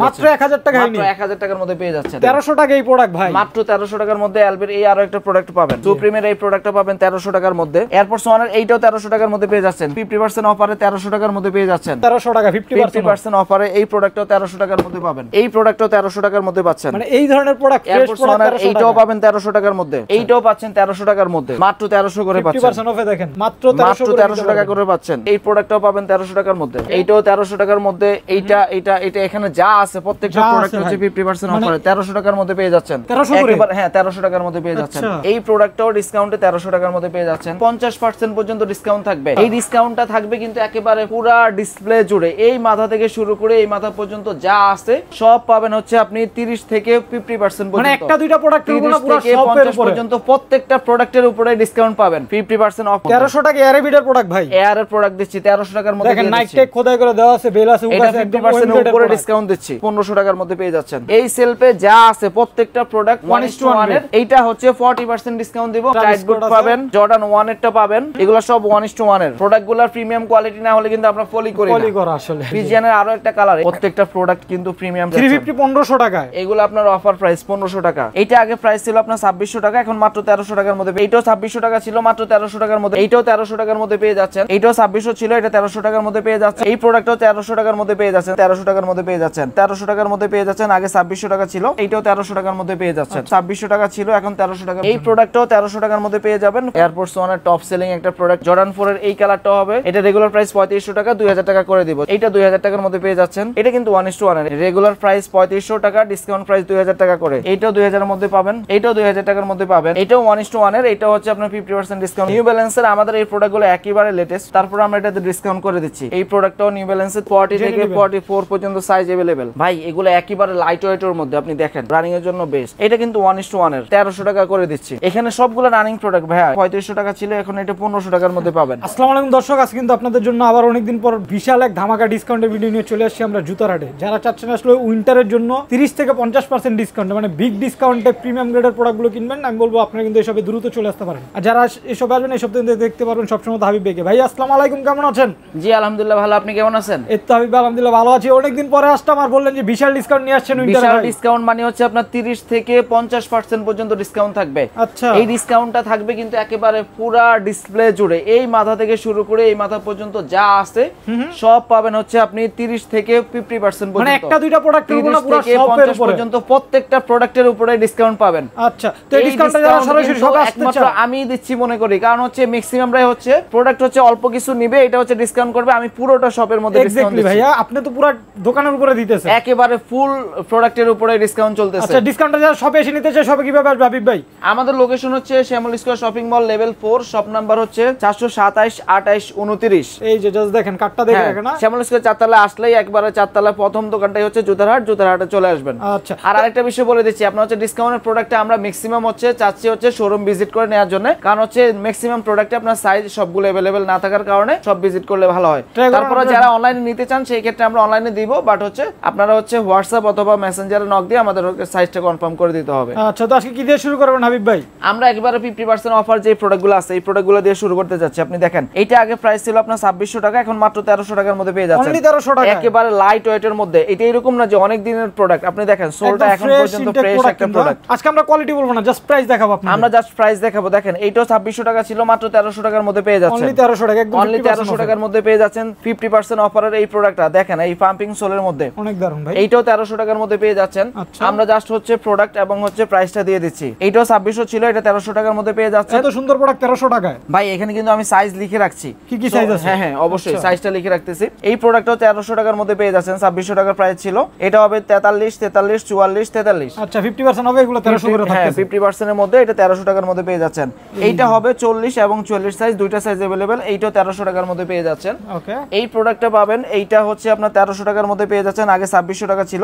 মাত্র 1000 টাকা মাত্র 1000 টাকার মধ্যে পেয়ে যাচ্ছেন 1300 টাকা এই প্রোডাক্ট ভাই মাত্র 1300 টাকার মধ্যে এলবির এই আরো একটা প্রোডাক্ট পাবেন সুপ্রিমের এই প্রোডাক্টটা পাবেন 1300 টাকার মধ্যে এয়ারপোর্টস ওয়ানের এইটাও 1300 টাকার মধ্যে পেয়ে যাচ্ছেন 50% অফারে 1300 টাকার মধ্যে পেয়ে যাচ্ছেন 1300 টাকা 50% অফারে এই প্রোডাক্টটাও 1300 টাকার মধ্যে পাবেন এই প্রোডাক্টটাও 1300 টাকার মধ্যে পাচ্ছেন মানে এই ধরনের প্রোডাক্ট এয়ারপোর্টস ওয়ানের এইটাও পাবেন 1300 টাকার মধ্যে এইটাও পাচ্ছেন 1300 টাকার মধ্যে মাত্র 1300 করে পাচ্ছেন 50% অফে দেখেন মাত্র 1300 টাকা করে পাচ্ছেন এই প্রোডাক্টটাও পাবেন 1300 টাকার মধ্যে এইটাও 1300 টাকার মধ্যে এটা এখানে যা আছে প্রত্যেকটা প্রোডাক্ট হচ্ছে 50% অফারে 1300 টাকার মধ্যে পেয়ে যাচ্ছেন একেবারে হ্যাঁ 1300 টাকার মধ্যে পেয়ে যাচ্ছেন এই প্রোডাক্টটাও ডিসকাউন্টে 1300 টাকার মধ্যে পেয়ে যাচ্ছেন 50% পর্যন্ত ডিসকাউন্ট থাকবে এই ডিসকাউন্টটা থাকবে কিন্তু একেবারে পুরো ডিসপ্লে জুড়ে এই মাথা থেকে শুরু করে এই মাথা পর্যন্ত যা আছে সব পাবেন হচ্ছে আপনি 30 থেকে 50% পর্যন্ত মানে একটা দুইটা প্রোডাক্ট পুরো সবের উপরে পর্যন্ত প্রত্যেকটা প্রোডাক্টের উপরে ডিসকাউন্ট পাবেন 50% অফ 1300 টাকা এয়ারবিডের প্রোডাক্ট ভাই এয়ারের প্রোডাক্ট দিচ্ছি 1300 টাকার মধ্যে দেখেন নাইক টেক খোদাই করে দেওয়া আছে বেল আছে এটা 50% এর উপরে ডিসকাউন্ট দিচ্ছি 1500 টাকার মধ্যে পেয়ে যাচ্ছেন এই সেলফে যা আছে প্রত্যেকটা প্রোডাক্ট 1:1 এর এইটা হচ্ছে 40% ডিসকাউন্ট দিব টাইট বুট পাবেন জর্ডান 1 এরটা পাবেন এগুলো সব 1:1 এর প্রোডাক্টগুলোর প্রিমিয়াম কোয়ালিটি না হলে কিন্তু আমরা ফলি করি না ফলি করা আসলে পিজিএনের আরো একটা কালার প্রত্যেকটা প্রোডাক্ট কিন্তু প্রিমিয়াম 350 1500 টাকা এগুলো আপনার অফার প্রাইস 1500 টাকা এটা আগে প্রাইস ছিল আপনার 2600 টাকা এখন মাত্র 1300 টাকার মধ্যে এইটাও 2600 টাকা ছিল মাত্র 1300 টাকার মধ্যে এইটাও 1300 টাকার মধ্যে পেয়ে যাচ্ছেন এইটাও 2600 ছিল এটা 1300 টাকার মধ্যে পেয়ে যাচ্ছে এই প্রোডাক্টও 1300 টাকার মধ্যে পেয়ে যাচ্ছেন 1300 টাকার মধ্যে পেয়ে যাচ্ছেন 1300 টাকার মধ্যে পেয়ে যাচ্ছেন আগে 2600 টাকা ছিল এইটাও 1300 টাকার মধ্যে পেয়ে যাচ্ছেন 2600 টাকা ছিল এখন 1300 টাকা এই প্রোডাক্টটাও 1300 টাকার মধ্যে পেয়ে যাবেন এয়ারপোর্টস ওয়ানের টপ সেলিং একটা প্রোডাক্ট জর্ডান 4 এর এই কালারটাও হবে এটা রেগুলার প্রাইস 3500 টাকা 2000 টাকা করে দিব এটা 2000 টাকার মধ্যে পেয়ে যাচ্ছেন এটা কিন্তু 1:1 এর রেগুলার প্রাইস 3500 টাকা ডিসকাউন্ট প্রাইস 2000 টাকা করে এইটাও 2000 এর মধ্যে পাবেন এইটাও 2000 টাকার মধ্যে পাবেন এটাও 1:1 এর এটা হচ্ছে আপনার 50% ডিসকাউন্ট নিউ ব্যালেন্সের আমাদের এই প্রোডাক্টগুলো একেবারে লেটেস্ট তারপর আমরা এটাতে ডিসকাউন্ট করে দিচ্ছি এই প্রোডাক্টটাও নিউ ব্যালেন্সের 40 থেকে 44 পর্যন্ত সাইজ अवेलेबल ভাই এগুলো একেবারে লাইট ওয়েটের মধ্যে আপনি দেখেন রানিং এর জন্য বেস্ট এটা কিন্তু 1:1 এর 1300 টাকা করে দিচ্ছি এখানে সবগুলো রানিং প্রোডাক্ট ভাই 3500 টাকা ছিল এখন এটা 1500 টাকার মধ্যে পাবেন আসসালামু আলাইকুম দর্শক আজকে কিন্তু আপনাদের জন্য আবার অনেক দিন পর বিশাল এক ধামাকা ডিসকাউন্টের ভিডিও নিয়ে চলে আসছি আমরা জুতার হাটে যারা চাচ্ছেন আসলে উইন্টারের জন্য 30 থেকে 50% ডিসকাউন্ট মানে বিগ ডিসকাউন্টে প্রিমিয়াম গ্রেডের প্রোডাক্টগুলো কিনবেন আমি বলবো আপনারা কিন্তু এসবে দ্রুত চলে আসতে পারেন আর যারা এসব আসবেন এসব দেখতে পারবেন সবসময় হাবিব বেকে ভাই আসসালামু আলাইকুম কেমন আছেন জি আলহামদুলিল্লাহ ভালো আপনি কেমন আছেন এই তো হাবিব আলহামদুলিল্লাহ ভালো আছি অনেক দিন পরে আসলাম আর বললেন যে বিশাল ডিসকাউন্ট নিয়ে আসছেন উইন্টারে বিশাল ডিসকাউন্ট মানে হচ্ছে আপনার 30 থেকে 50% পর্যন্ত ডিসকাউন্ট থাকবে আচ্ছা এই ডিসকাউন্টটা থাকবে কিন্তু একেবারে পুরো ডিসপ্লে জুড়ে এই মাথা থেকে শুরু করে এই মাথা পর্যন্ত যা আছে সব পাবেন হচ্ছে আপনি 30 থেকে 50% পর্যন্ত মানে একটা দুইটা প্রোডাক্ট কিনবো না পুরো সবের উপরে পর্যন্ত প্রত্যেকটা প্রোডাক্টের উপরে ডিসকাউন্ট পাবেন আচ্ছা তো এই ডিসকাউন্টটা যারা সরাসরি সব আসতে চান আমি দিচ্ছি মনে করি কারণ হচ্ছে ম্যাক্সিমামরাই হচ্ছে প্রোডাক্ট হচ্ছে অল্প কিছু নিবে এটা হচ্ছে ডিসকাউন্ট করবে আমি পুরোটা শপের মধ্যে ডিসকাউন্ট দিচ্ছি ভাইয়া আপনি তো পুরো দোকানের উপরে দিতেছেন একেবারে ফুল প্রোডাক্টের উপরে ডিসকাউন্ট চলতেছে আচ্ছা ডিসকাউন্টটা যারা শপে এসে নিতে চায় শপে কিভাবে আসবে হাবিব ভাই আমাদের লোকেশন হচ্ছে Shyamol square shopping mall level 4 shop number হচ্ছে 427 28 29 এই যে জাস্ট দেখেন কার্ডটা দেখে রাখেন না শ্যামল স্কয়ার চারতলা আসলেই একবারে চারতলা প্রথম দোকানটাই হচ্ছে জুতার হাটে চলে আসবেন আচ্ছা আর আরেকটা বিষয় বলে দিচ্ছি আপনার হচ্ছে ডিসকাউন্টের প্রোডাক্টে আমরা ম্যাক্সিমাম হচ্ছে চাচ্ছি হচ্ছে শোরুম ভিজিট করে নেওয়ার জন্য কারণ হচ্ছে ম্যাক্সিমাম প্রোডাক্টে আপনার সাইজ সবগুলো अवेलेबल না থাকার কারণে সব ভিজিট করলে ভালো হয় তারপর যারা অনলাইনে নিতে চান সেই ক্ষেত্রে আমরা অনলাইনে দিব বাট হচ্ছে আপনারা হচ্ছে হোয়াটসঅ্যাপ অথবা মেসেঞ্জারে নক দিয়ে আমাদের সাইজটা কনফার্ম করে দিতে হবে আচ্ছা তো আজকে কি দিয়ে শুরু করবেন হাবিব ভাই আমরা একবারে 50% অফার যে প্রোডাক্টগুলো আছে এই প্রোডাক্টগুলো দিয়ে শুরু করতে যাচ্ছি আপনি দেখেন এটা আগে প্রাইস ছিল আপনার 2600 টাকা এখন মাত্র 1300 টাকার মধ্যে পেয়ে যাচ্ছেন অনলি 1300 টাকা একেবারে লাইট ওয়েটের মধ্যে এটা এরকম না যে অনেক দিনের প্রোডাক্ট আপনি দেখেন সোলটা এখন পর্যন্ত ফ্রেশ একটা প্রোডাক্ট আজকে আমরা কোয়ালিটি বলবো না জাস্ট প্রাইস দেখাবো আপনাদের আমরা জাস্ট প্রাইস দেখাবো দেখেন এইটাও 2600 টাকা ছিল মাত্র 1300 টাকার মধ্যে পেয়ে যাচ্ছেন অনলি 1300 টাকা একদম অনলি 1300 টাকার মধ্যে পেয়ে যাচ্ছেন 50% অফারের এই প্রোডাক্টটা দেখেন এই পাম্পিং সোলের মধ্যে অনেক দারুণ ভাই এইটাও 1300 টাকার মধ্যে পেয়ে যাচ্ছেন আমরা জাস্ট হচ্ছে প্রোডাক্ট এবং হচ্ছে প্রাইসটা দিয়ে দিচ্ছি এইটাও 2600 ছিল এটা 1300 টাকার মধ্যে পেয়ে যাচ্ছে এত সুন্দর প্রোডাক্ট 1300 টাকায় ভাই এখানে কিন্তু আমি সাইজ লিখে রাখছি কি সাইজ আছে হ্যাঁ অবশ্যই সাইজটা লিখে রাখতেছি এই প্রোডাক্টটাও 1300 টাকার মধ্যে পেয়ে যাচ্ছেন 2600 টাকার প্রাইস ছিল এটা হবে 43 43 44 43 আচ্ছা 50% হবে এগুলো 1300 করে হ্যাঁ 50% এর মধ্যে এটা 1300 টাকার মধ্যে পেয়ে যাচ্ছেন এইটা হবে 40 এবং 44 সাইজ দুইটা সাইজ अवेलेबल এইটাও 1300 টাকার মধ্যে পেয়ে যাচ্ছেন ওকে এই প্রোডাক্টটা পাবেন এইটা হচ্ছে আপনার 1300 টাকার মধ্যে পেয়ে যাচ্ছেন আগে 2600 টাকা ছিল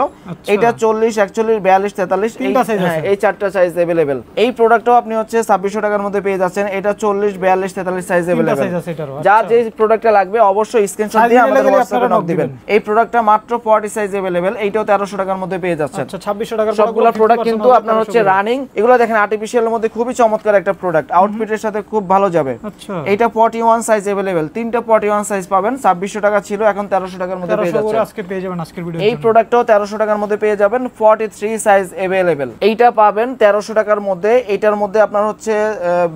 এটা 40 41 42 43 তিনটা সাইজ আছে এই চারটা সাইজ अवेलेबल এই প্রোডাক্টও আপনি হচ্ছে 2600 টাকার মধ্যে পেয়ে যাচ্ছেন এটা 40 42 43 সাইজ अवेलेबल যা যে প্রোডাক্টটা লাগবে অবশ্যই স্ক্রিনশট দিয়ে আমাদের হোয়াটসঅ্যাপে নক দিবেন এই প্রোডাক্টটা মাত্র 40 সাইজ अवेलेबल এইটাও 1300 টাকার মধ্যে পেয়ে যাচ্ছেন আচ্ছা 2600 টাকার সবগুলো প্রোডাক্ট কিন্তু আপনার হচ্ছে রানিং এগুলো দেখেন আর্টিফিশিয়ালের মধ্যে খুবই চমৎকার একটা প্রোডাক্ট আউটফিটের সাথে খুব ভালো যাবে আচ্ছা এটা 41 সাইজ अवेलेबल তিনটা 41 সাইজ পাবেন 2600 টাকা ছিল এখন 1300 টাকার মধ্যে পেয়ে যাচ্ছেন আজকে পেয়ে যাবেন আজকের ভিডিও এই প্রোডাক্টটাও 1300 টাকার মধ্যে পেয়ে যাবেন 43 সাইজ अवेलेबल। এইটা পাবেন 1300 টাকার মধ্যে। এইটার মধ্যে আপনার হচ্ছে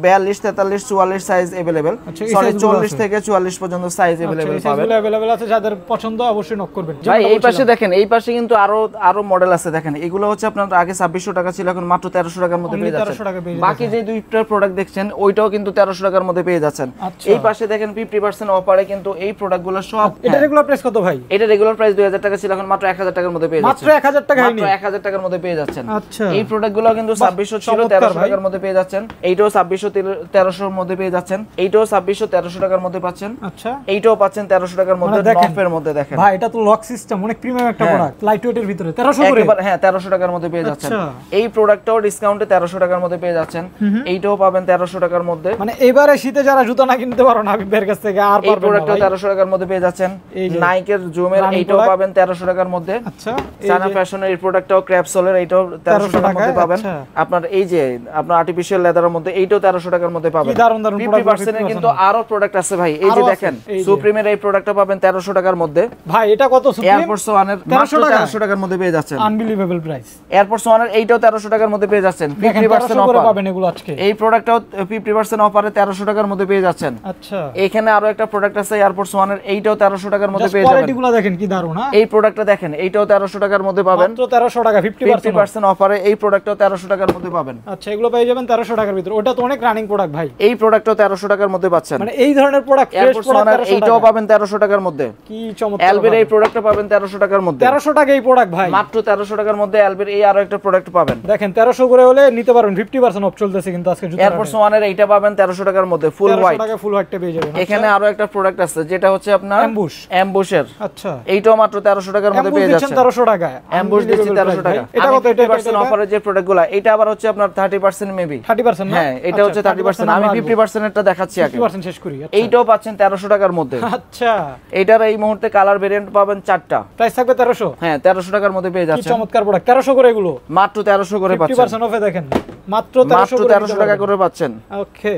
42 43 44 সাইজ अवेलेबल, সরি 40 থেকে 44 পর্যন্ত সাইজ अवेलेबल পাবেন। এগুলো अवेलेबल আছে, যাদের পছন্দ অবশ্যই নক করবেন। ভাই এই পাশে দেখেন, এই পাশে কিন্তু আরো মডেল আছে দেখেন। এগুলো হচ্ছে আপনার আগে 2600 টাকা ছিল, এখন মাত্র 1300 টাকার মধ্যে পেয়ে যাচ্ছেন। বাকি যে দুইটা প্রোডাক্ট দেখছেন ওইটাও কিন্তু 1300 টাকার মধ্যে পেয়ে যাচ্ছেন। এই পাশে দেখেন 50% অফারে কিন্তু এই প্রোডাক্টগুলো সব। এটা রেগুলার প্রাইস কত ভাই? এটা রেগুলার প্রাইস 2000 টাকা ছিল, এখন মাত্র 1000 টাকার মধ্যে পেয়ে যাচ্ছেন। মাত্র 1000 টাকা, মাত্র 1000 টাকার মধ্যে পেয়ে যাচ্ছেন। আচ্ছা, এই প্রোডাক্টগুলো কিন্তু 2600 ছিল, 1300 টাকার মধ্যে পেয়ে যাচ্ছেন। এইটাও 2600 1300 এর মধ্যে পেয়ে যাচ্ছেন। এইটাও 2600 1300 টাকার মধ্যে পাচ্ছেন। আচ্ছা, এইটাও পাচ্ছেন 1300 টাকার মধ্যে, নফের মধ্যে দেখেন ভাই। এটা তো লক সিস্টেম, অনেক প্রিমিয়াম একটা প্রোডাক্ট, লাইট ওয়েটের ভিতরে 1300 করে। হ্যাঁ 1300 টাকার মধ্যে পেয়ে যাচ্ছেন। এই প্রোডাক্টটাও ডিসকাউন্টে 1300 টাকার মধ্যে পেয়ে যাচ্ছেন। এইটাও পাবেন 1300 টাকার মধ্যে। মানে এবারে শীতে যারা জুতা না কিনতে পারো না হাবিব ভাইয়ের কাছ থেকে, আর এই প্রোডাক্টটাও 1300 টাকার মধ্যে পেয়ে যাচ্ছেন। নাইকের জুমের এইটাও পাবেন 1300 টাকার মধ্যে। আচ্ছা, সানা ফ্যাশনের এই প্রোডাক্টটাও ক্র্যাপসোলের এইটাও 1300 টাকার মধ্যে পাবেন। আপনার এই যে আপনার আর্টিফিশিয়াল লেদারের মধ্যে এইটাও 1300 টাকার মধ্যে পাবেন। 50% এর কিন্তু আরো প্রোডাক্ট আছে ভাই। এই যে দেখেন সুপ্রিমের এই প্রোডাক্টটা পাবেন 1300 টাকার মধ্যে। ভাই এটা কত? সুপ্রিম এয়ারফোর্স 1 এর মাত্র 1300 টাকার মধ্যে পেয়ে যাচ্ছেন। Unbelievable price. এয়ারফোর্স 1 এর এইটাও 1300 টাকার মধ্যে পেয়ে যাচ্ছেন। 50% অফার পাবেন এগুলো আজকে। এই প্রোডাক্টটাও 50% অফারে 1300 টাকার মধ্যে পেয়ে যাচ্ছেন। আচ্ছা, এখানে আরো একটা প্রোডাক্ট আছে এয়ারফোর্স 1 এর, এইটাও 1300 টাকার মধ্যে পেয়ে যাবেন। কোয়ালিটিগুলো দেখেন কি দারুণ। হ্যাঁ, এই প্রোডাক্টটা দেখেন, এইটাও 1300 টাকার মধ্যে পাবেন। মাত্র 1300 টাকা, 50% অফারে এই প্রোডাক্টটাও 1300 টাকার মধ্যে পাবেন। আচ্ছা, এগুলো পেয়ে যাবেন 1300 টাকার ভিতরে। ওটা তো অনেক রানিং প্রোডাক্ট ভাই। এই প্রোডাক্টটাও 1300 টাকার মধ্যে পাচ্ছেন। মানে এই ধরনের প্রোডাক্ট, ফ্রেশ প্রোডাক্ট এইটাও পাবেন 1300 টাকার মধ্যে। কি চমৎকার! এলবির এই প্রোডাক্টটা পাবেন 1300 টাকার মধ্যে। 1300 টাকা এই প্রোডাক্ট ভাই, মাত্র 1300 টাকার মধ্যে এলবির এই আরো একটা প্রোডাক্ট পাবেন। দেখেন 1300 করে হলে নিতে পারবেন। 50% অফ চলতেছে কিন্তু আজকে জুতা। এয়ারফোর্স 1 এর এইটা পাবেন 1300 টাকার মধ্যে, ফুল হোয়াইট। 1300 টাকা ফুল হোয়াইটটা পেয়ে যাবেন। এখানে আরো একটা প্রোডাক্ট আছে যেটা হচ্ছে আপনার অ্যাম্বুশের। আচ্ছা, এইটাও মাত্র 1300 টাকার মধ্যে পেয়ে যাচ্ছেন। 1300 টাকা অ্যাম্বুশ দিচ্ছি 1300 টাকা। এটা কত? এটা 50% অফারে যে প্রোডাক্টগুলো, এটা আবার হচ্ছে আপনার 30% মেবি। 30% না? হ্যাঁ, এটা হচ্ছে 30%। আমি 50% এরটা দেখাচ্ছি আগে। 50% শেষ করি। এইটাও পাচ্ছেন 1300 টাকার মধ্যে। আচ্ছা, এটার এই মুহূর্তে কালার ভেরিয়েন্ট পাবেন 4টা। প্রাইস থাকবে 1300। হ্যাঁ, 1300 টাকার মধ্যে পেয়ে যাচ্ছেন। কি চমৎকার প্রোডাক্ট! 1300 করে এগুলো মাত্র 1300 করে পাচ্ছেন। 50% অফে দেখেন, মাত্র 1300 টাকা করে পাচ্ছেন। ওকে,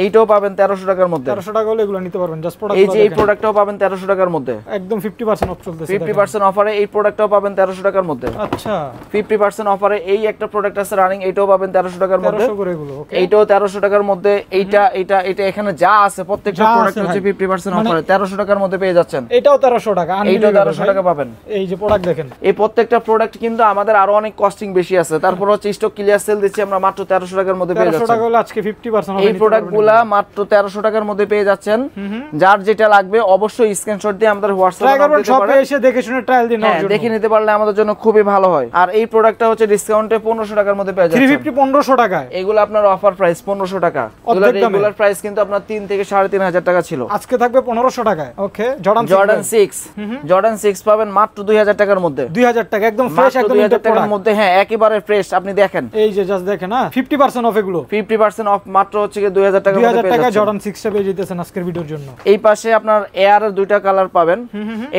এইটাও পাবেন 1300 টাকার মধ্যে। 1300 টাকা হলে এগুলো নিতে পারবেন। জাস্ট প্রোডাক্ট, এই যে এই প্রোডাক্টটাও পাবেন 1300 টাকার মধ্যে, একদম 50% অফ চলতেছে। 50% অফারে এই প্রোডাক্টটাও পাবেন 1300 টাকার মধ্যে। আচ্ছা, 50% অফারে এই একটা প্রোডাক্ট আছে রানিং, এইটাও পাবেন 1300 টাকার মধ্যে। 1300 করে এগুলো। ওকে, এইটাও 1300 টাকার মধ্যে। এটা এখানে যা আছে প্রত্যেকটা প্রোডাক্ট হচ্ছে 50% অফারে 1300 টাকার মধ্যে পেয়ে যাচ্ছেন। এটাও 1300 টাকা, এইটাও 1300 টাকা পাবেন। এই যে প্রোডাক্ট দেখেন, এই প্রত্যেকটা প্রোডাক্ট কিন্তু আমাদের আরো অনেক কস্টিং বেশি আছে, তারপর হচ্ছে স্টক ক্লিয়ার সেল দিচ্ছি আমরা মাত্র 1300 টাকার মধ্যে পেয়ে যাচ্ছেন। 1300 টাকা হলে আজকে 50% অফ। এই প্রোডাক্টগুলা মাত্র 1300 টাকার মধ্যে পেয়ে যাচ্ছেন। যার যেটা লাগবে অবশ্যই স্ক্রিনশট দিয়ে আমাদের হোয়াটসঅ্যাপে দিতে পারেন। শপে এসে দেখে শুনে ট্রায়াল দিন, দেখে নিতে পারলে আমাদের জন্য খুবই ভালো হয়। আর এই প্রোডাক্টটা হচ্ছে ডিসকাউন্টে 1500 টাকার মধ্যে পেয়ে যাচ্ছেন। 350 1500 টাকায়। এগুলো আপনার অফার প্রাইস 1500 টাকা। রেগুলার প্রাইস কিন্তু আপনার 3 থেকে 3500 টাকা ছিল, আজকে থাকবে 1500 টাকায়। ওকে, জর্ডান 6 পাবেন মাত্র 2000 টাকার মধ্যে। 2000 টাকা, একদম ফ্রেশ, একদম 2000 টাকার মধ্যে। হ্যাঁ, একেবারে ফ্রেশ। আপনি দেখেন, এই যে জাস্ট দেখেন না, 50% অফ এগুলো। 50% অফ মাত্র হচ্ছে 2000 টাকার মধ্যে পেয়ে যাচ্ছেন। জর্ডান 6 টা পেয়ে যেতেছেন আজকের ভিডিওর জন্য। এই পাশে আপনার এয়ার এর দুইটা কালার পাবেন।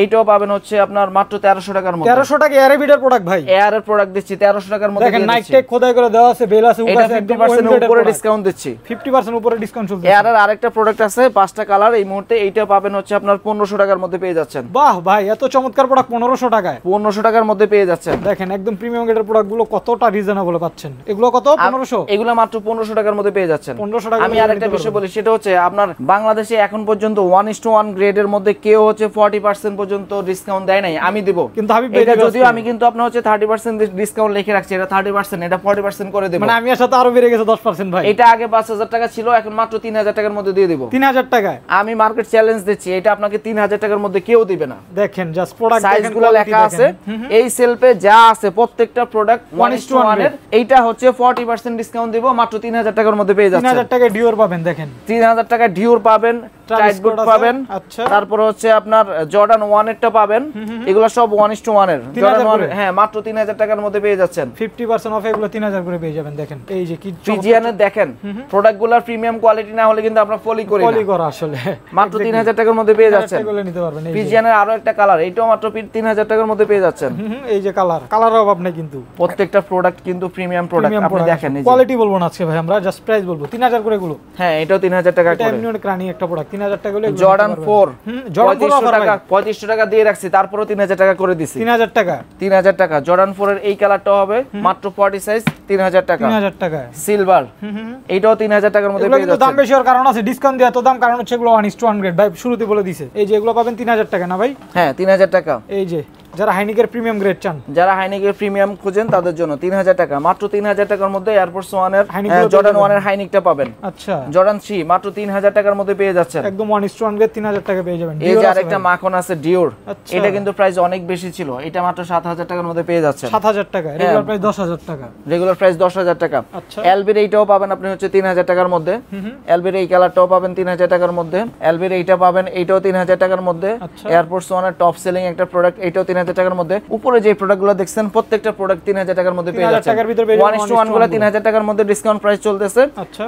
এইটাও পাবেন হচ্ছে আপনার মাত্র 1300 টাকার মধ্যে। 1300 টাকা এয়ার ভিডিওর প্রোডাক্ট ভাই। এয়ার এর প্রোডাক্ট দিচ্ছি 1300 টাকার মধ্যে। দেখেন নাইক টেক খোদাই করে দেওয়া আছে, বেল আছে, উপ আছে, একদম 50% উপরে ডিসকাউন্ট দিচ্ছি। 50% উপরে ডিসকাউন্ট চলছে। এয়ার এর আরেকটা প্রোডাক্ট আছে 5টা কালার, এই মুহূর্তে এইটা পাবেন হচ্ছে আপনার 1500 টাকার মধ্যে পেয়ে যাচ্ছেন। বাহ ভাই, এত চমৎকার প্রোডাক্ট 1500 টাকায়। 1500 টাকার মধ্যে পেয়ে যাচ্ছেন। দেখেন একদম প্রিমিয়াম গ্রেডের প্রোডাক্টগুলো কতটা রিজনেবল পাচ্ছেন। এগুলো কত? 1500। এগুলো মাত্র 1500 টাকার মধ্যে পেয়ে যাচ্ছেন। 1500 টাকা। আমি আরেকটা বিষয় বলি, সেটা হচ্ছে আপনার বাংলাদেশে এখন পর্যন্ত 1:1 গ্রেডের মধ্যে কেউ হচ্ছে 40% পর্যন্ত ডিসকাউন্ট দেয় নাই। আমি দিব, কিন্তু হাবিব এটা যদিও আমি কিন্তু আপনার হচ্ছে 30% ডিসকাউন্ট লিখে রাখছি, এটা 30%, এটা 40% করে দেব। মানে আমি সাথে আরো বেড়ে গেছে 10% ভাই। এটা আগে 5000 টাকা ছিল, এখন মাত্র 3000 টাকার মধ্যে দিয়ে দেব। 3000 টাকায় আমি মার্কেট চ্যালেঞ্জ দিচ্ছি, এটা আপনাকে 3000 টাকার মধ্যে কেউ দিবে না। দেখেন জাস্ট প্রোডাক্ট দেখেন, সাইজগুলো লেখা আছে এই সেলফে যা আছে প্রত্যেকটা প্রোডাক্ট 1:1 এর। এইটা হচ্ছে 40% ডিসকাউন্ট দিব, মাত্র 3000 টাকার মধ্যে পেয়ে যাচ্ছেন। 3000 টাকা ডিওর পাবেন। দেখেন 3000 টাকা ডিওর পাবেন, টাইট বুট পাবেন। আচ্ছা, তারপর হচ্ছে আপনার জর্ডান 1 এরটা পাবেন। এগুলো সব 1:1 এর জর্ডান 1। হ্যাঁ, মাত্র 3000 টাকার মধ্যে পেয়ে যাচ্ছেন। 50% অফ এগুলো 3000 করে পেয়ে যাবেন। দেখেন এই যে কি পিজিয়ানের দেখেন প্রোডাক্টগুলোর প্রিমিয়াম কোয়ালিটি না হলে কিন্তু আমরা ফলি করি না। ফলি করা আসলে মাত্র 3000 টাকার মধ্যে পেয়ে যাচ্ছেন। এগুলো নিতে পারবেন। এই পিজিয়ানের আরো একটা কালার, এইটাও মাত্র 3000 টাকার মধ্যে পেয়ে যাচ্ছেন। এই যে কালার অভাব নেই কিন্তু। প্রত্যেকটা প্রোডাক্ট কিন্তু প্রিমিয়াম প্রোডাক্ট। আপনি দেখেন এই যে কোয়ালিটি বলবো না আজকে ভাই, আমরা জাস্ট প্রাইস বলবো। 3000 করে এগুলো। হ্যাঁ, হ্যাঁ এটাও 3000 টাকা এটা করে। এমনি অনেক রানিং একটা প্রোডাক্ট, 3000 টাকা হলে জর্ডান 4 জর্ডান 4 অফার টাকা 3500 টাকা দিয়ে রাখছি, তারপরও 3000 টাকা করে দিছি। 3000 টাকা 3000 টাকা জর্ডান 4 এর এই কালারটা হবে মাত্র 40 সাইজ 3000 টাকা। 3000 টাকা সিলভার এইটাও 3000 টাকার মধ্যে পেয়ে যাচ্ছেন। দাম বেশি হওয়ার কারণ আছে, ডিসকাউন্ট দিয়ে এত দাম কারণ হচ্ছে এগুলো 1:1 গ্রেড ভাই শুরুতে বলে দিয়েছে। এই যে এগুলো পাবেন 3000 টাকা না ভাই? হ্যাঁ 3000 টাকা। এই যে যারা হাইনিকের প্রিমিয়াম গ্রেড চান, যারা হাইনিকের প্রিমিয়াম খুঁজেন তাদের জন্য 3000 টাকা, মাত্র 3000 টাকার মধ্যে এয়ারফোর্স 1 এর জর্ডান 1 এর হাইনিকটা পাবেন। আচ্ছা জর্ডান 3 মাত্র 3000 টাকার মধ্যে পেয়ে যাচ্ছেন, একদম 1:1 গ্রেড 3000 টাকা পেয়ে যাবেন। এই যে আরেকটা মাখন আছে ডিওর, এটা কিন্তু প্রাইস অনেক বেশি ছিল, এটা মাত্র 7000 টাকার মধ্যে পেয়ে যাচ্ছেন। 7000 টাকা, রেগুলার প্রাইস 10000 টাকা। রেগুলার প্রাইস 10000 টাকা। আচ্ছা এলবির এইটাও পাবেন আপনি হচ্ছে 3000 টাকার মধ্যে। এলবির এই কালারটাও পাবেন 3000 টাকার মধ্যে। এলবির এইটা পাবেন, এইটাও 3000 টাকার মধ্যে। এয়ারফোর্স 1 এর টপ সেলিং একটা প্রোডাক্ট, এইটাও 3000 টাকার মধ্যে। উপরে যে প্রোডাক্টগুলো দেখছেন প্রত্যেকটা প্রোডাক্ট 3000 টাকার মধ্যে পেয়ে যাচ্ছেন। 1:1 গুলো 3000 টাকার মধ্যে ডিসকাউন্ট প্রাইস চলতেছে।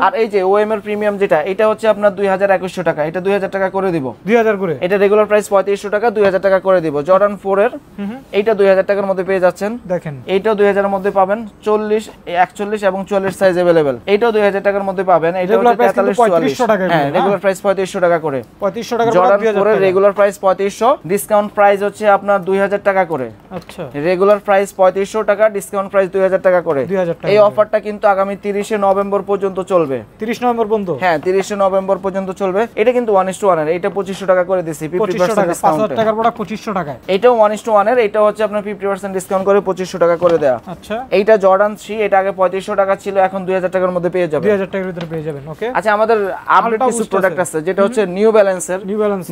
আর এই যে ওএম এর প্রিমিয়াম যেটা, এটা হচ্ছে আপনার 2100 টাকা, এটা 2000 টাকা করে দিব। 2000 করে, এটা রেগুলার প্রাইস 3500 টাকা, 2000 টাকা করে দিব। জর্ডান 4 এর এইটা 2000 টাকার মধ্যে পেয়ে যাচ্ছেন। দেখেন এইটাও 2000 এর মধ্যে পাবেন, 40 41 এবং 44 সাইজ अवेलेबल। এইটাও 2000 টাকার মধ্যে পাবেন। এটা হচ্ছে 43 44। হ্যাঁ রেগুলার প্রাইস 3500 টাকা করে। 3500 টাকা জর্ডান 4 এর রেগুলার প্রাইস 3500, ডিসকাউন্ট প্রাইস হচ্ছে আপনার 2000 টাকা করে। আচ্ছা রেগুলার প্রাইস 3500 টাকা, ডিসকাউন্ট প্রাইস 2000 টাকা করে। 2000 টাকা। এই অফারটা কিন্তু আগামী 30 নভেম্বর পর্যন্ত চলবে। 30 নভেম্বর পর্যন্ত? হ্যাঁ 30 নভেম্বর পর্যন্ত চলবে। এটা কিন্তু 1:1 এর, এটা 2500 টাকা করে দিছি 50% ডিসকাউন্ট। 5000 টাকার প্রোডাক্ট 2500 টাকায়। এটাও 1:1 এর, এটা হচ্ছে আপনার 50% ডিসকাউন্ট করে 2500 টাকা করে দেয়া। আচ্ছা এইটা জর্ডান 3, এটা আগে 3500 টাকা ছিল, এখন 2000 টাকার মধ্যে পেয়ে যাবেন। 2000 টাকার ভিতরে পেয়ে যাবেন। ওকে আচ্ছা আমাদের আপডেট কিছু প্রোডাক্ট আছে, যেটা হচ্ছে নিউ ব্যালেন্সের।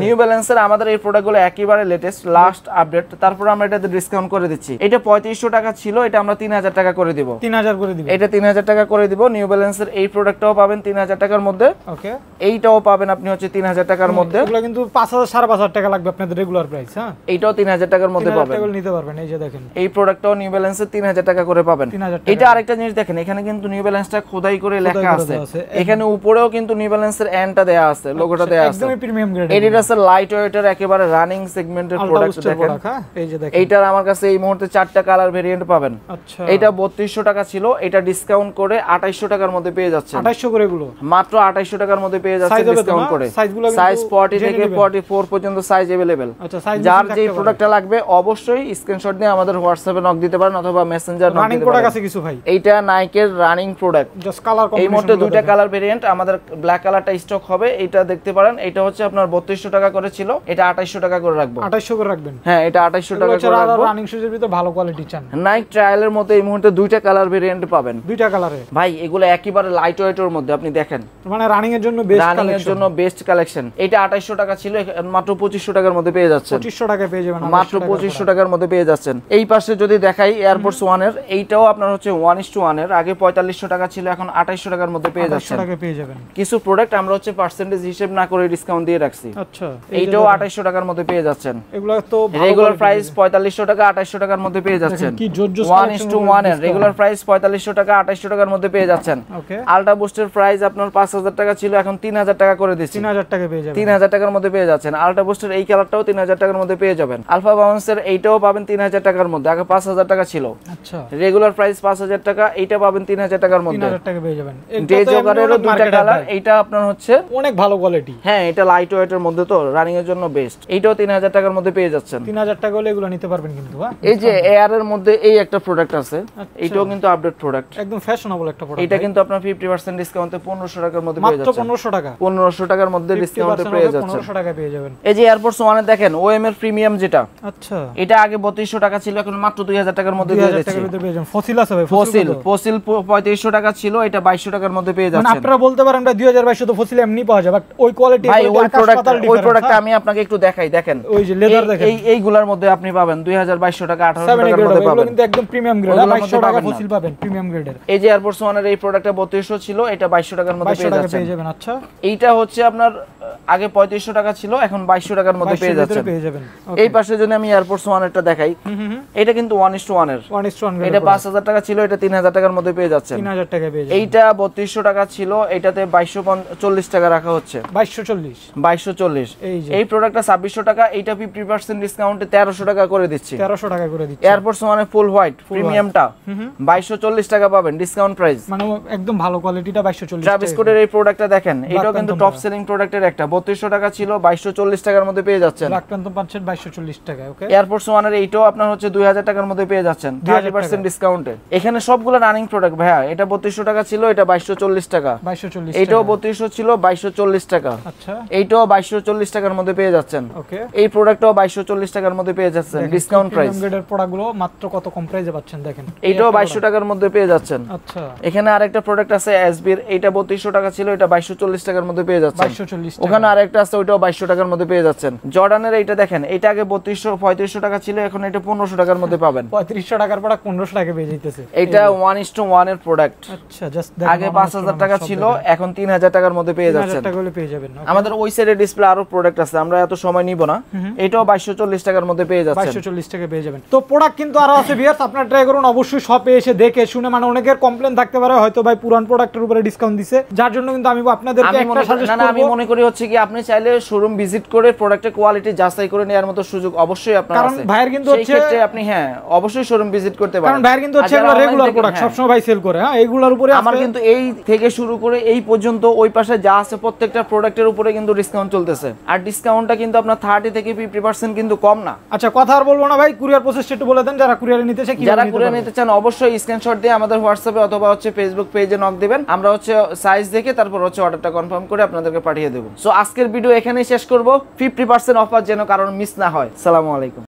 নিউ ব্যালেন্সের আমাদের এই প্রোডাক্টগুলো একেবারে লেটেস্ট লাস্ট আপডেট, তারপর আমরা এটাতে ডিসকাউন্ট করে দিচ্ছি। এটা 3500 টাকা ছিল, এটা আমরা 3000 টাকা করে দিব। 3000 করে দিব, এটা 3000 টাকা করে দিব। নিউ ব্যালেন্সের এই প্রোডাক্টটাও পাবেন 3000 টাকার মধ্যে। ওকে এইটাও পাবেন আপনি হচ্ছে 3000 টাকার মধ্যে। এগুলো কিন্তু 5000 5500 টাকা লাগবে আপনাদের রেগুলার প্রাইস। হ্যাঁ এইটাও 3000 টাকার মধ্যে পাবেন, এগুলো নিতে পারবেন। এই যে দেখেন এই প্রোডাক্টটাও নিউ ব্যালেন্সের 3000 টাকা করে পাবেন। এটা আরেকটা জিনিস দেখেন, এখানে কিন্তু নিউ ব্যালেন্সটা খোদাই করে লেখা আছে, এখানে উপরেও কিন্তু নিউ ব্যালেন্সের এন্ডটা দেয়া আছে, লোগোটা দেয়া আছে, একদমই প্রিমিয়াম গ্রেড। এডিডাসের লাইট ওয়েটের একেবারে রানিং সেগমেন্টের প্রোডাক্ট দেখেন। এই যে দেখেন, এইটার আমার কাছে এই মুহূর্তে 4টা কালার ভেরিয়েন্ট পাবেন। আচ্ছা এটা 3200 টাকা ছিল, এটা ডিসকাউন্ট করে 2800 টাকার মধ্যে পেয়ে যাচ্ছেন। 2800 করে এগুলো মাত্র 2800 টাকার মধ্যে পেয়ে যাচ্ছেন ডিসকাউন্ট করে। সাইজ 40 থেকে 44 পর্যন্ত সাইজ अवेलेबल। আচ্ছা সাইজ যার যে প্রোডাক্টটা লাগবে অবশ্যই স্ক্রিনশট দিয়ে আমাদের হোয়াটসঅ্যাপে নক দিতে পারেন অথবা মেসেঞ্জার নক দিতে পারেন। রানিং প্রোডাক্ট আছে কিছু ভাই? এইটা নাইকের running product, just colour combination. এই মুহূর্তে দুইটা কালার ভেরিয়েন্ট, আমাদের ব্ল্যাক কালারটা স্টক হবে, এটা দেখতে পারেন। এটা হচ্ছে আপনার 3200 টাকা করে ছিল, এটা 2800 টাকা করে রাখবো। 2800 করে রাখবেন? হ্যাঁ এটা 2800 টাকা করে রাখবো। রানিং শুজের ভিতর ভালো কোয়ালিটি চান, নাইক ট্রায়ালের মধ্যে এই মুহূর্তে দুইটা কালার ভেরিয়েন্ট পাবেন। দুইটা কালারে ভাই এগুলো একেবারে লাইট ওয়েটের মধ্যে, আপনি দেখেন মানে রানিং এর জন্য বেস্ট কালেকশন। রানিং এর জন্য বেস্ট কালেকশন। এটা 2800 টাকা ছিল, মাত্র 2500 টাকার মধ্যে পেয়ে যাচ্ছেন। 2500 টাকায় পেয়ে যাবেন, মাত্র 2500 টাকার মধ্যে পেয়ে যাচ্ছেন। এই পাশে যদি দেখাই এয়ারফোর্স 1 এর, এইটাও আপনার হচ্ছে 1:1 এর, আগে 4500 টাকা ছিল, এখন 2800 টাকার মধ্যে পেয়ে যাচ্ছেন। 2800 টাকায় পেয়ে যাবেন। কিছু প্রোডাক্ট আমরা হচ্ছে পার্সেন্টেজ হিসাব না করে ডিসকাউন্ট দিয়ে রাখছি। আচ্ছা এইটাও 2800 টাকার মধ্যে পেয়ে যাচ্ছেন। এগুলো তো রেগুলার প্রাইস 4500 টাকা, 2800 টাকার মধ্যে পেয়ে যাচ্ছেন। কি জোরজোস 1:1 এর রেগুলার প্রাইস 4500 টাকা, 2800 টাকার মধ্যে পেয়ে যাচ্ছেন। ওকে আলট্রা বুস্টের প্রাইস আপনার 5000 টাকা ছিল, এখন 3000 টাকা করে দিচ্ছি। 3000 টাকা পেয়ে যাবেন। 3000 টাকার মধ্যে পেয়ে যাচ্ছেন। আলট্রা বুস্টের এই কালারটাও 3000 টাকার মধ্যে পেয়ে যাবেন। আলফা বাউন্সের এইটাও পাবেন 3000 টাকার মধ্যে, আগে 5000 টাকা ছিল। আচ্ছা রেগুলার প্রাইস 5000 টাকা, এইটা পাবেন 3000 টাকার মধ্যে। 3000 টাকা পেয়ে যাবেন। ডে জগারেরও দুটো কালার, এইটা আপনার হচ্ছে অনেক ভালো কোয়ালিটি। হ্যাঁ এটা লাইট ওয়েটের মধ্যে, তো রানিং এর জন্য বেস্ট। এইটাও 3000 টাকার মধ্যে পেয়ে যাচ্ছেন। 3000 টাকা হলে এগুলো নিতে পারবেন কিন্তু। এই যে এয়ার এর মধ্যে এই একটা প্রোডাক্ট আছে, এইটাও কিন্তু আপডেট প্রোডাক্ট, একদম ফ্যাশনেবল একটা প্রোডাক্ট। এটা কিন্তু আপনার 50% ডিসকাউন্টে 1500 টাকার মধ্যে পেয়ে যাচ্ছেন। মাত্র 1500 টাকা, 1500 টাকার মধ্যে ডিসকাউন্টে পেয়ে যাচ্ছেন। 1500 টাকা পেয়ে যাবেন। এই যে এয়ারফোর্স 1 এর দেখেন ওএম এর প্রিমিয়াম যেটা, আচ্ছা এটা আগে 3200 টাকা ছিল, এখন মাত্র 2000 টাকার মধ্যে পেয়ে যাচ্ছেন। 2000 টাকার মধ্যে পেয়ে যাবেন। ফসিল আছে ভাই? ফসিল 3500 টাকা ছিল, এটা 2200 টাকার মধ্যে পেয়ে যাচ্ছেন। মানে আপনারা বলতে পারেন ভাই 2200 তো ফসিল এমনি পাওয়া যায়, বাট ওই কোয়ালিটি ভাই ওই প্রোডাক্টটা আমি আপনাকে একটু দেখাই, দেখেন ওই যে লেদার দেখেন, এইগুলার মধ্যে আপনি পাবেন 2200 টাকা 1800 টাকার মধ্যে পাবেন। এগুলো কিন্তু একদম প্রিমিয়াম গ্রেড, 2200 টাকা ফসিল পাবেন প্রিমিয়াম গ্রেডের। এই যে এয়ারফোর্স 1 এর এই প্রোডাক্টটা 3200 ছিল, এটা 2200 টাকার মধ্যে পেয়ে যাচ্ছেন। আচ্ছা এইটা হচ্ছে আপনার আগে 3500 টাকা ছিল, এখন 2200 টাকার মধ্যে পেয়ে যাচ্ছেন। এই পাশে যদি আমি এয়ারফোর্স 1 এরটা দেখাই, এটা কিন্তু 1:1 এর, এটা 5000 টাকা ছিল, এটা 3000 টাকার মধ্যে পেয়ে যাচ্ছেন। 3000 টাকা পেয়ে যাচ্ছেন। এইটা 3200 টাকা ছিল, এটাতে 2240 টাকা রাখা হচ্ছে, 2240। এই প্রোডাক্টটা 2600 টাকা, এইটা 50% ডিসকাউন্টে 1300 টাকা করে দিচ্ছি। 1300 টাকা করে দিচ্ছি। এয়ারফোর্স 1 ফুল হোয়াইট প্রিমিয়ামটা 2240 টাকা পাবেন, ডিসকাউন্ট প্রাইস, মানে একদম ভালো কোয়ালিটিটা 2240। ট্রাভিস স্কটের এই প্রোডাক্টটা দেখেন, এটাও কিন্তু টপ সেলিং প্রোডাক্টের একটা, 3200 টাকা ছিল, 2240 টাকার মধ্যে পেয়ে যাচ্ছেন। ব্ল্যাক প্যান্থম পাচ্ছেন 2240 টাকা। ওকে, এয়ারফোর্স 1 এর এইটাও আপনার হচ্ছে 2000 টাকার মধ্যে পেয়ে যাচ্ছেন 30% ডিসকাউন্টে। এখানে সবগুলো রানিং প্রোডাক্ট ভাইয়া, এটা 3200 টাকা ছিল, এটা 2240 টাকা, 2240, এইটাও 3200 ছিল, 2240 টাকা। আচ্ছা, এইটাও 2240 টাকার মধ্যে পেয়ে যাচ্ছেন। ওকে, এই প্রোডাক্টটাও 2240 টাকার মধ্যে পেয়ে যাচ্ছেন, ডিসকাউন্ট প্রাইস। প্রিমিয়াম গ্রেডের প্রোডাক্টগুলো মাত্র কত কম প্রাইসে পাচ্ছেন দেখেন, এইটাও 2200 টাকার মধ্যে পেয়ে যাচ্ছেন। আচ্ছা, এখানে আরেকটা প্রোডাক্ট আছে এসবির, এটা 3200 টাকা ছিল, এটা 2240 টাকার মধ্যে পেয়ে যাচ্ছেন। 2240। ওখানে আরেকটা আছে, ওইটাও 2200 টাকার মধ্যে পেয়ে যাচ্ছেন। জর্ডানের এইটা দেখেন, এটা আগে 3500 টাকা ছিল, এখন এটা 1500 টাকার মধ্যে পাবেন। 3500 টাকার প্রোডাক্ট 1500 টাকা পেয়ে যাইতেছে। এটা 1:1 এর প্রোডাক্ট। আচ্ছা, জাস্ট দেখেন, আগে 5000 টাকা ছিল, এখন 3000 টাকার মধ্যে পেয়ে যাচ্ছেন। 3000 টাকা হলে পেয়ে যাবেন। আমাদের ওই সাইডে ডিসপ্লে আরো প্রোডাক্ট আছে, আমরা এত সময় নিব না। এটাও 2240 টাকার মধ্যে পেয়ে যাচ্ছেন। 2240 টাকা পেয়ে যাবেন। তো প্রোডাক্ট কিন্তু আরো আছে ভিউয়ার্স, আপনারা ট্রাই করুন অবশ্যই, শপে এসে দেখে শুনে। মানে অনেকের কমপ্লেইন থাকতে পারে হয়তো ভাই পুরান প্রোডাক্টের উপরে ডিসকাউন্ট দিছে, যার জন্য কিন্তু আমি আপনাদেরকে একটা সাজেস্ট করব। আমি মনে করি হচ্ছে কি, আপনি চাইলে শোরুম ভিজিট করে প্রোডাক্টের কোয়ালিটি যাচাই করে নেওয়ার মতো সুযোগ অবশ্যই আপনার আছে। কারণ ভাইয়ের কিন্তু সেই ক্ষেত্রে আপনি অবশ্যই শোরুম ভিজিট করতে পারেন। কারণ ভাইয়ের কিন্তু হচ্ছে এগুলো রেগুলার প্রোডাক্ট, সব সময় ভাই সেল করে। হ্যাঁ, এগুলোর উপরে আমার কিন্তু এই থেকে শুরু করে এই পর্যন্ত ওই পাশে যা আছে প্রত্যেকটা প্রোডাক্টের উপরে কিন্তু ডিসকাউন্ট চলতেছে, আর ডিসকাউন্টটা কিন্তু আপনার 30 থেকে 50% কিন্তু কম না। আচ্ছা, কথা আর বলবো না ভাই, কুরিয়ার প্রসেসটা একটু বলে দেন, যারা কুরিয়ারে নিতে চায়। যারা কুরিয়ার নিতে চান অবশ্যই স্ক্রিনশট দিয়ে আমাদের হোয়াটসঅ্যাপে অথবা হচ্ছে ফেসবুক পেজে নক দিবেন, আমরা হচ্ছে সাইজ দেখে তারপর হচ্ছে অর্ডারটা কনফার্ম করে আপনাদেরকে পাঠিয়ে দেব। সো আজকের ভিডিও এখানেই শেষ করব। 50% অফার যেন কারণ মিস না হয়। আসসালামু আলাইকুম।